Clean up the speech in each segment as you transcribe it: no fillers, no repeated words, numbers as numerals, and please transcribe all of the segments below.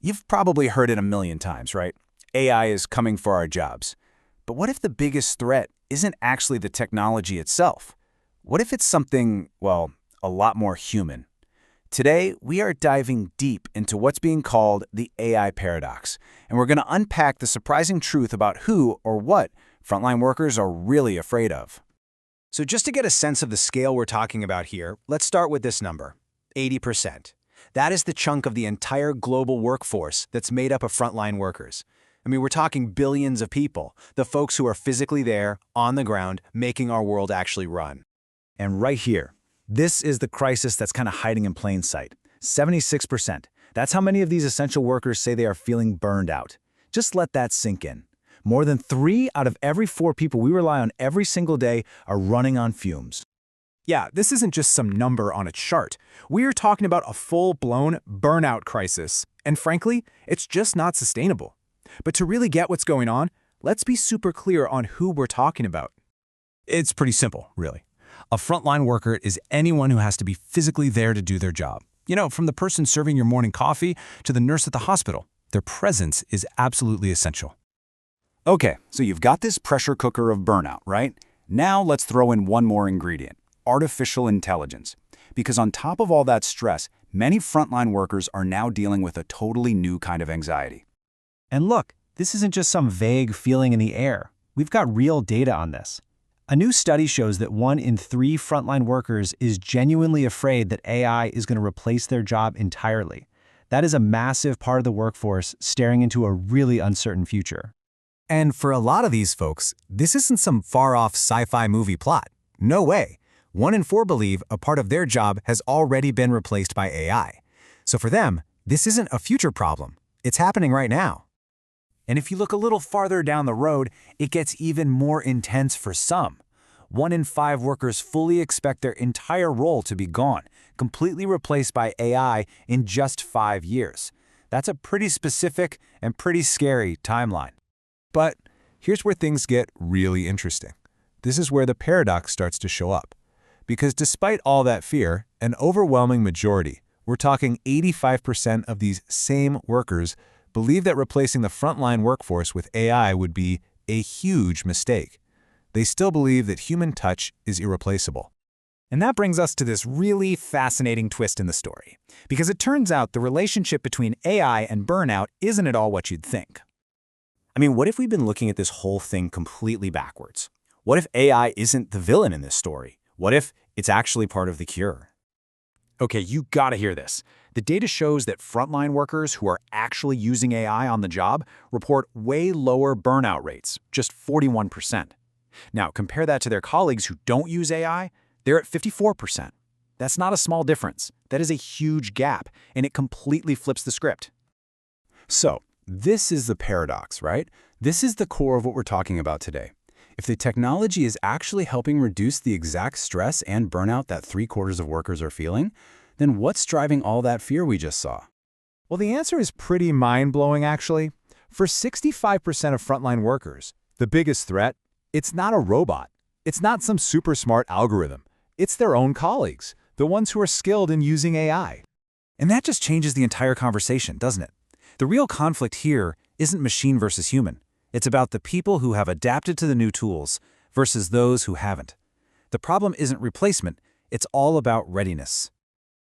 You've probably heard it a million times, right? AI is coming for our jobs. But what if the biggest threat isn't actually the technology itself? What if it's something, well, a lot more human? Today, we are diving deep into what's being called the AI paradox, and we're going to unpack the surprising truth about who or what frontline workers are really afraid of. So just to get a sense of the scale we're talking about here, let's start with this number, 80%. That is the chunk of the entire global workforce that's made up of frontline workers. I mean, we're talking billions of people, the folks who are physically there, on the ground, making our world actually run. And right here, this is the crisis that's kind of hiding in plain sight. 76%. That's how many of these essential workers say they are feeling burned out. Just let that sink in. More than 3 out of every 4 people we rely on every single day are running on fumes. Yeah, this isn't just some number on a chart. We are talking about a full-blown burnout crisis. And frankly, it's just not sustainable. But to really get what's going on, let's be super clear on who we're talking about. It's pretty simple, really. A frontline worker is anyone who has to be physically there to do their job. You know, from the person serving your morning coffee to the nurse at the hospital, their presence is absolutely essential. Okay, so you've got this pressure cooker of burnout, right? Now let's throw in one more ingredient, artificial intelligence. Because on top of all that stress, many frontline workers are now dealing with a totally new kind of anxiety. And look, this isn't just some vague feeling in the air. We've got real data on this. A new study shows that 1 in 3 frontline workers is genuinely afraid that AI is going to replace their job entirely. That is a massive part of the workforce staring into a really uncertain future. And for a lot of these folks, this isn't some far-off sci-fi movie plot. No way. 1 in 4 believe a part of their job has already been replaced by AI. So for them, this isn't a future problem. It's happening right now. And if you look a little farther down the road, it gets even more intense for some. 1 in 5 workers fully expect their entire role to be gone, completely replaced by AI in just 5 years. That's a pretty specific and pretty scary timeline. But here's where things get really interesting. This is where the paradox starts to show up. Because despite all that fear, an overwhelming majority, we're talking 85% of these same workers, believe that replacing the frontline workforce with AI would be a huge mistake. They still believe that human touch is irreplaceable. And that brings us to this really fascinating twist in the story. Because it turns out the relationship between AI and burnout isn't at all what you'd think. I mean, what if we've been looking at this whole thing completely backwards? What if AI isn't the villain in this story? What if it's actually part of the cure? Okay, you gotta hear this. The data shows that frontline workers who are actually using AI on the job report way lower burnout rates, just 41%. Now, compare that to their colleagues who don't use AI, they're at 54%. That's not a small difference. That is a huge gap, and it completely flips the script. So, this is the paradox, right? This is the core of what we're talking about today. If the technology is actually helping reduce the exact stress and burnout that 3/4 of workers are feeling, then what's driving all that fear we just saw? Well, the answer is pretty mind-blowing, actually. For 65% of frontline workers, the biggest threat, it's not a robot. It's not some super smart algorithm. It's their own colleagues, the ones who are skilled in using AI. And that just changes the entire conversation, doesn't it? The real conflict here isn't machine versus human. It's about the people who have adapted to the new tools versus those who haven't. The problem isn't replacement, it's all about readiness.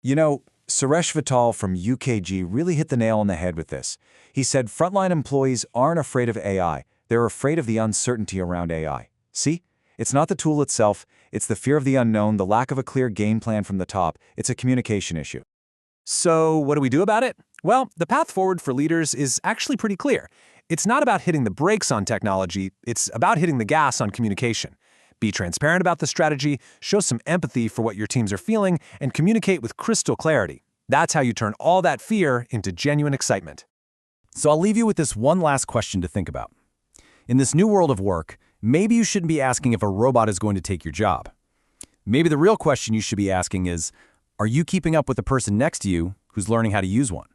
You know, Suresh Vittal from UKG really hit the nail on the head with this. He said frontline employees aren't afraid of AI, they're afraid of the uncertainty around AI. See? It's not the tool itself, it's the fear of the unknown, the lack of a clear game plan from the top. It's a communication issue. So what do we do about it? Well, the path forward for leaders is actually pretty clear. It's not about hitting the brakes on technology, it's about hitting the gas on communication. Be transparent about the strategy, show some empathy for what your teams are feeling, and communicate with crystal clarity. That's how you turn all that fear into genuine excitement. So I'll leave you with this one last question to think about. In this new world of work, maybe you shouldn't be asking if a robot is going to take your job. Maybe the real question you should be asking is, are you keeping up with the person next to you who's learning how to use one?